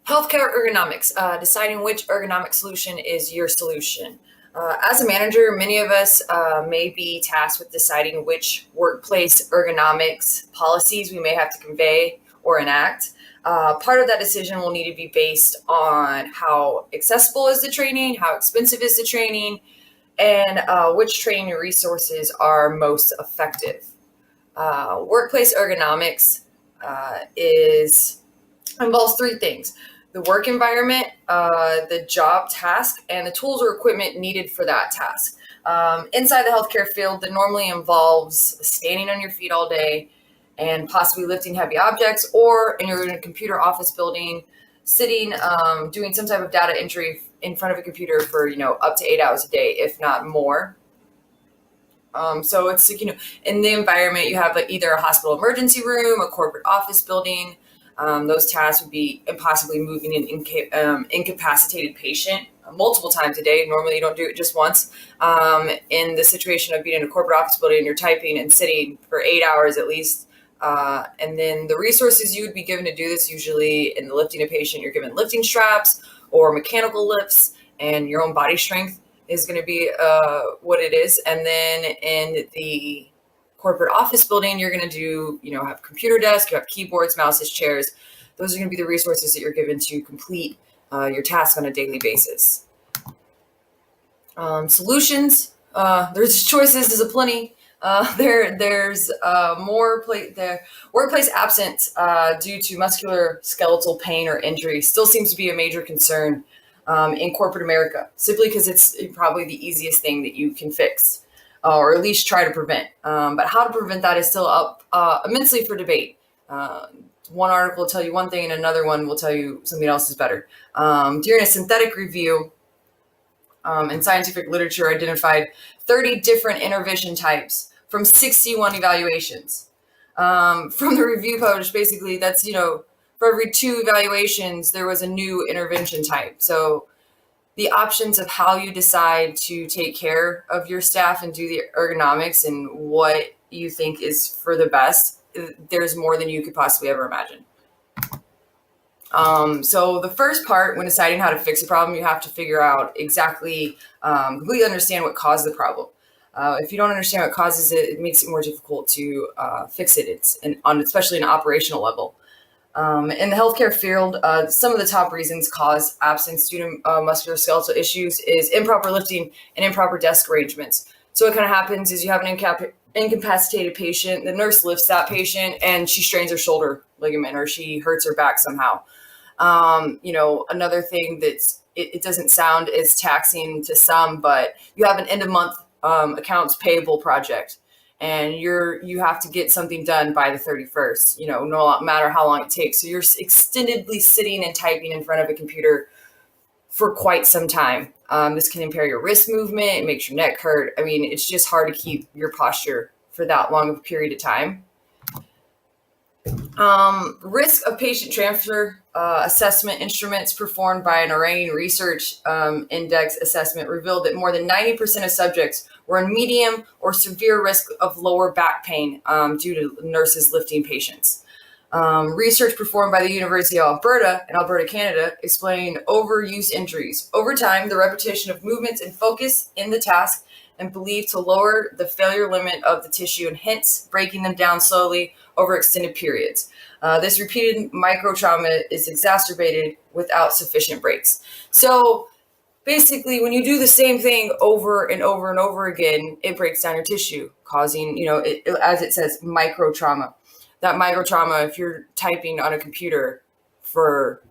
Healthcare ergonomics, deciding which ergonomic solution is your solution. As a manager, many of us may be tasked with deciding which workplace ergonomics policies we may have to convey or enact. Part of that decision will need to be based on how accessible is the training, how expensive is the training, and which training resources are most effective. Workplace ergonomics is involves three things: the work environment, the job task, and the tools or equipment needed for that task. Inside the healthcare field, that normally involves standing on your feet all day and possibly lifting heavy objects, or you're in a computer office building, sitting, doing some type of data entry in front of a computer for up to 8 hours a day, if not more. So it's in the environment you have either a hospital emergency room, a corporate office building. Those tasks would be possibly moving an incapacitated patient multiple times a day. Normally you don't do it just once. In the situation of being in a corporate office building, you're typing and sitting for 8 hours at least. And then the resources you would be given to do this, usually in the lifting a patient, you're given lifting straps or mechanical lifts, and your own body strength is going to be what it is. And then in the corporate office building, you're going to do, have computer desk, you have keyboards, mouses, chairs. Those are going to be the resources that you're given to complete your task on a daily basis. Solutions, there's choices, there's a plenty. There's more the workplace absence due to muscular skeletal pain or injury still seems to be a major concern in corporate America, simply because it's probably the easiest thing that you can fix, or at least try to prevent. But how to prevent that is still up immensely for debate. One article will tell you one thing and another one will tell you something else is better. During a synthetic review in scientific literature, identified 30 different intervention types from 61 evaluations. From the review published, basically that's, for every 2 evaluations, there was a new intervention type. So the options of how you decide to take care of your staff and do the ergonomics and what you think is for the best, there's more than you could possibly ever imagine. So the first part, when deciding how to fix a problem, you have to figure out exactly, completely understand what caused the problem. If you don't understand what causes it, it makes it more difficult to fix it. Especially an operational level. In the healthcare field, some of the top reasons cause absence due to musculoskeletal issues is improper lifting and improper desk arrangements. So what kind of happens is you have an incapacitated patient, the nurse lifts that patient and she strains her shoulder ligament or she hurts her back somehow. Another thing it doesn't sound as taxing to some, but you have an end of month accounts payable project, and you have to get something done by the 31st, no matter how long it takes. So you're extendedly sitting and typing in front of a computer for quite some time. This can impair your wrist movement. It makes your neck hurt. I mean, it's just hard to keep your posture for that long of a period of time. Risk of patient transfer assessment instruments performed by an Iranian research index assessment revealed that more than 90% of subjects were in medium or severe risk of lower back pain due to nurses lifting patients. Research performed by the University of Alberta in Alberta, Canada, explained overuse injuries. Over time, the repetition of movements and focus in the task and believed to lower the failure limit of the tissue and hence breaking them down slowly over extended periods. This repeated microtrauma is exacerbated without sufficient breaks. So basically, when you do the same thing over and over and over again, it breaks down your tissue, causing, as it says, microtrauma. That microtrauma, if you're typing on a computer for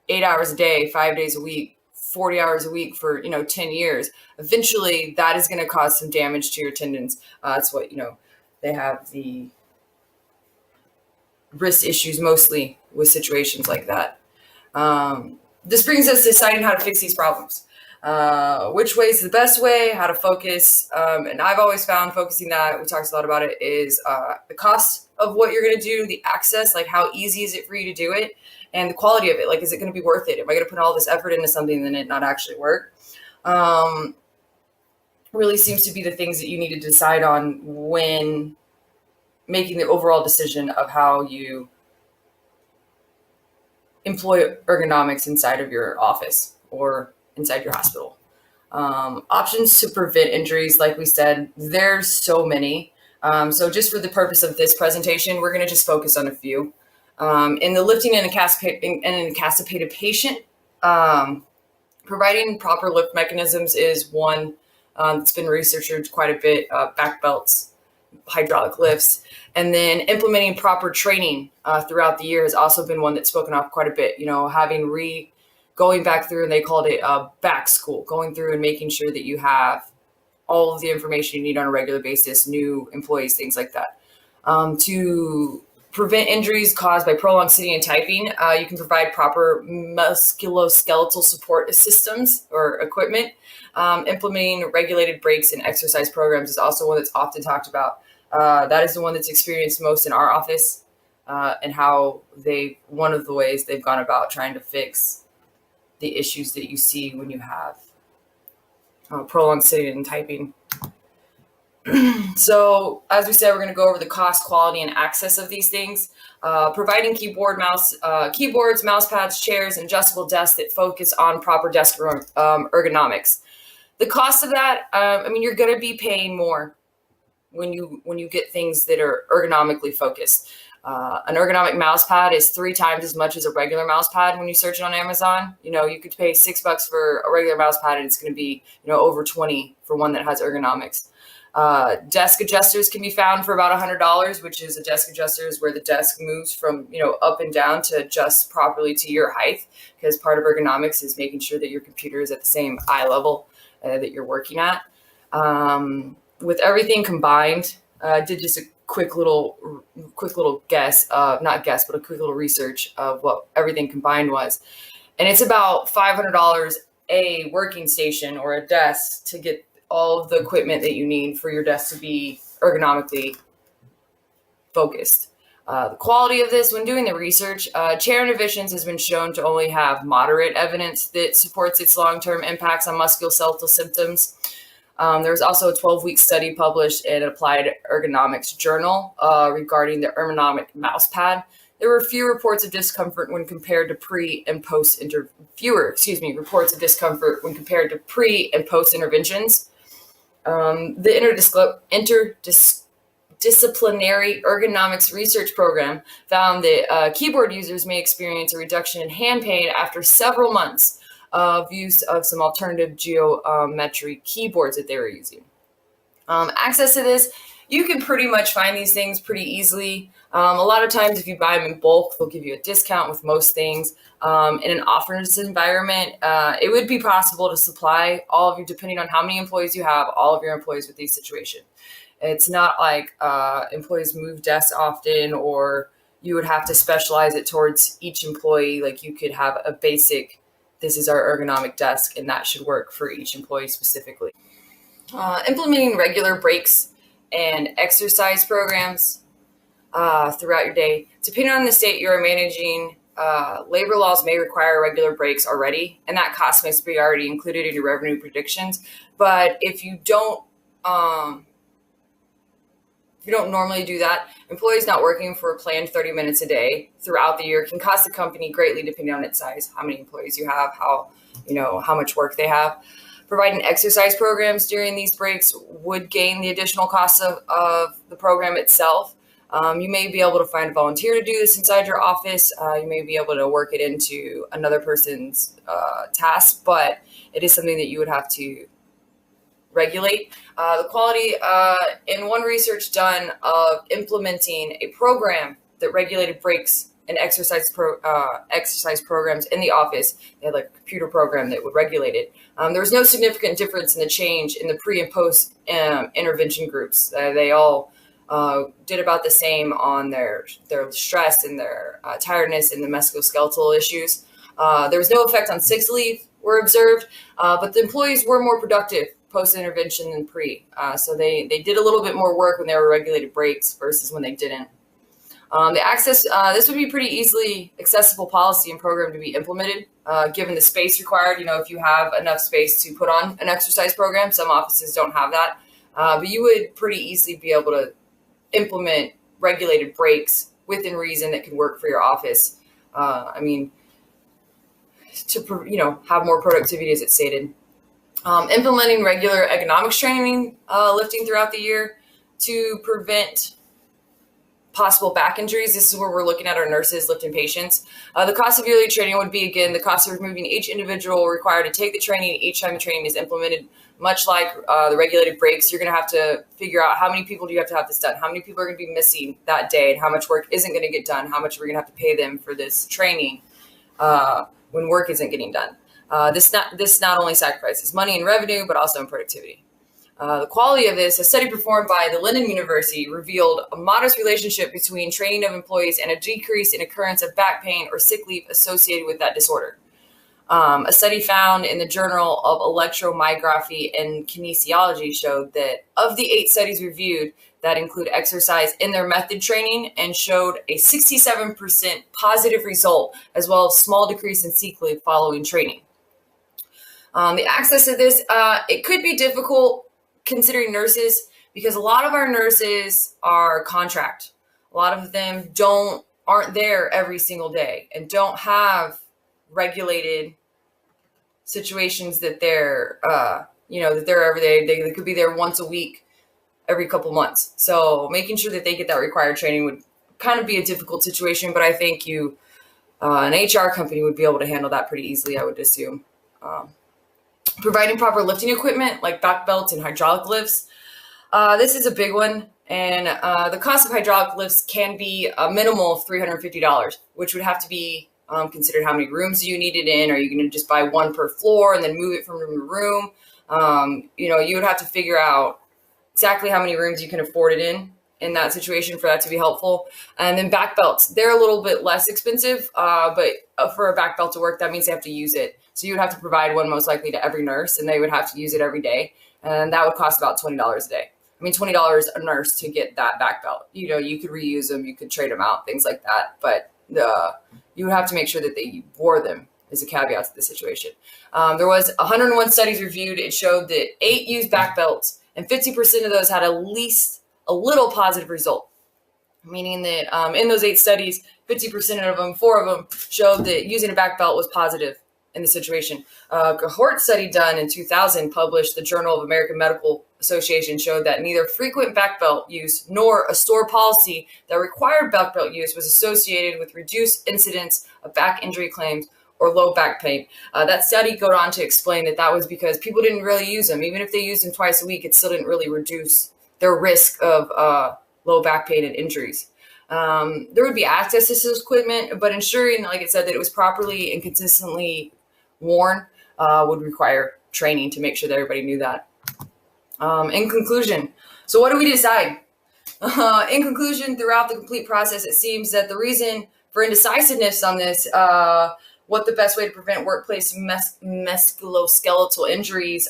8 hours a day, 5 days a week, 40 hours a week for, 10 years, eventually that is going to cause some damage to your tendons. That's what, they have the wrist issues mostly with situations like that. This brings us to deciding how to fix these problems. Which way is the best way, how to focus. And I've always found focusing that, we talked a lot about it, is the cost of what you're going to do, the access, like how easy is it for you to do it, and the quality of it. Like, is it going to be worth it? Am I going to put all this effort into something and then it not actually work? Really seems to be the things that you need to decide on when making the overall decision of how you employ ergonomics inside of your office or inside your hospital. Options to prevent injuries, like we said, there's so many. So just for the purpose of this presentation, we're going to just focus on a few. In the lifting and incapacitated patient, providing proper lift mechanisms is one that's been researched quite a bit, back belts, hydraulic lifts, and then implementing proper training throughout the year has also been one that's spoken of quite a bit. Going back through, and they called it back school, going through and making sure that you have all of the information you need on a regular basis, new employees, things like that. To prevent injuries caused by prolonged sitting and typing, you can provide proper musculoskeletal support systems or equipment. Implementing regulated breaks and exercise programs is also one that's often talked about. That is the one that's experienced most in our office, and how one of the ways they've gone about trying to fix the issues that you see when you have prolonged sitting and typing. So, as we said, we're going to go over the cost, quality, and access of these things. Providing keyboards, mouse pads, chairs, and adjustable desks that focus on proper desk ergonomics. The cost of that, you're going to be paying more when you get things that are ergonomically focused. An ergonomic mouse pad is 3 times as much as a regular mouse pad when you search it on Amazon. You could pay $6 for a regular mouse pad, and it's going to be over 20 for one that has ergonomics. Desk adjusters can be found for about $100, which is a desk adjuster is where the desk moves from up and down to adjust properly to your height, because part of ergonomics is making sure that your computer is at the same eye level that you're working at. With everything combined, I did just a quick little guess, not guess, but a quick little research of what everything combined was. And it's about $500 a working station or a desk to get all of the equipment that you need for your desk to be ergonomically focused. The quality of this, when doing the research, chair innovations has been shown to only have moderate evidence that supports its long-term impacts on musculoskeletal symptoms. There was also a 12-week study published in an Applied Ergonomics journal regarding the ergonomic mouse pad. There were few reports of discomfort when compared to pre and post interventions. The interdisciplinary ergonomics research program found that keyboard users may experience a reduction in hand pain after several months of use of some alternative geometry keyboards that they were using. Access to this, you can pretty much find these things pretty easily. A lot of times if you buy them in bulk, they'll give you a discount with most things. In an office environment, it would be possible to supply all of you, depending on how many employees you have, all of your employees with these situations. It's not like employees move desks often, or you would have to specialize it towards each employee. Like you could have a basic, this is our ergonomic desk, and that should work for each employee specifically. Implementing regular breaks and exercise programs throughout your day. Depending on the state you are managing, labor laws may require regular breaks already, and that cost must be already included in your revenue predictions. But if you don't normally do that, employees not working for a planned 30 minutes a day throughout the year can cost the company greatly, depending on its size, how many employees you have, how much work they have. Providing exercise programs during these breaks would gain the additional costs of the program itself. You may be able to find a volunteer to do this inside your office. You may be able to work it into another person's task, but it is something that you would have to regulate. The quality, in one research done of implementing a program that regulated breaks and exercise programs in the office, they had like a computer program that would regulate it. There was no significant difference in the change in the pre and post intervention groups. They all did about the same on their stress and their tiredness and the musculoskeletal issues. There was no effect on sick leave were observed, but the employees were more productive post-intervention than pre. So they did a little bit more work when they were regulated breaks versus when they didn't. The access, this would be pretty easily accessible policy and program to be implemented, given the space required. If you have enough space to put on an exercise program, some offices don't have that, but you would pretty easily be able to implement regulated breaks within reason that can work for your office. to have more productivity, as it stated. Implementing regular ergonomics training, lifting throughout the year to prevent possible back injuries. This is where we're looking at our nurses lifting patients. The cost of yearly training would be, again, the cost of removing each individual required to take the training each time the training is implemented. Much like the regulated breaks, you're going to have to figure out how many people do you have to have this done, how many people are going to be missing that day, and how much work isn't going to get done, how much we're going to have to pay them for this training when work isn't getting done. This not only sacrifices money and revenue, but also in productivity. The quality of this, a study performed by the London University revealed a modest relationship between training of employees and a decrease in occurrence of back pain or sick leave associated with that disorder. A study found in the Journal of Electromyography and Kinesiology showed that of the 8 studies reviewed that include exercise in their method training, and showed a 67% positive result, as well as small decrease in sick leave following training. The access to this, it could be difficult considering nurses, because a lot of our nurses are contract. A lot of them aren't there every single day and don't have regulated situations that they're that they're every day. They could be there once a week, every couple months. So making sure that they get that required training would kind of be a difficult situation, but I think an HR company would be able to handle that pretty easily, I would assume. Providing proper lifting equipment like back belts and hydraulic lifts. This is a big one, and the cost of hydraulic lifts can be a minimal of $350, which would have to be considered how many rooms you need it in. Are you going to just buy one per floor and then move it from room to room? You would have to figure out exactly how many rooms you can afford it in that situation for that to be helpful. And then back belts, they're a little bit less expensive, but for a back belt to work, that means they have to use it. So you would have to provide one most likely to every nurse, and they would have to use it every day. And that would cost about $20 a day. I mean, $20 a nurse to get that back belt. You could reuse them, you could trade them out, things like that. But you would have to make sure that they wore them, is a caveat to the situation. There was 101 studies reviewed. It showed that 8 used back belts, and 50% of those had at least a little positive result, meaning that in those 8 studies, 50% of them, 4 of them, showed that using a back belt was positive in the situation. A cohort study done in 2000, published the Journal of American Medical Association, showed that neither frequent back belt use nor a store policy that required back belt use was associated with reduced incidence of back injury claims or low back pain. That study goes on to explain that was because people didn't really use them. Even if they used them twice a week, it still didn't really reduce their risk of low back pain and injuries. There would be access to this equipment, but ensuring, like I said, that it was properly and consistently worn would require training to make sure that everybody knew that. In conclusion, so what do we decide? In conclusion, throughout the complete process, it seems that the reason for indecisiveness on this, what the best way to prevent workplace musculoskeletal injuries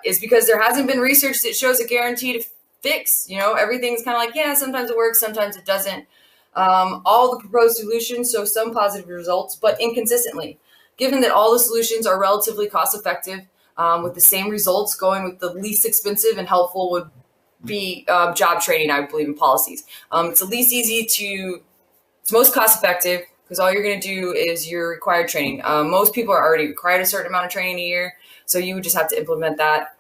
is because there hasn't been research that shows a guaranteed fix. Everything's kind of like, yeah, sometimes it works, sometimes it doesn't. All the proposed solutions show some positive results, but inconsistently. Given that all the solutions are relatively cost effective, with the same results, going with the least expensive and helpful would be job training, I believe, in policies. It's the least it's most cost effective, because all you're going to do is your required training. Most people are already required a certain amount of training a year, so you would just have to implement that.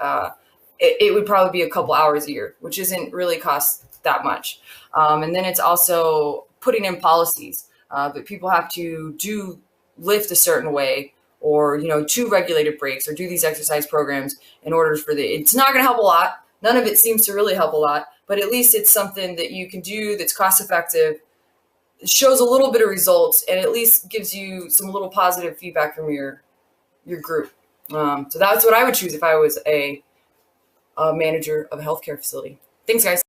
It would probably be a couple hours a year, which isn't really cost that much. And then it's also putting in policies that people have to lift a certain way, or 2 regulated breaks, or do these exercise programs in order for it's not going to help a lot. None of it seems to really help a lot, but at least it's something that you can do that's cost effective. It shows a little bit of results, and at least gives you some little positive feedback from your group. So that's what I would choose if I was a manager of a healthcare facility. Thanks, guys.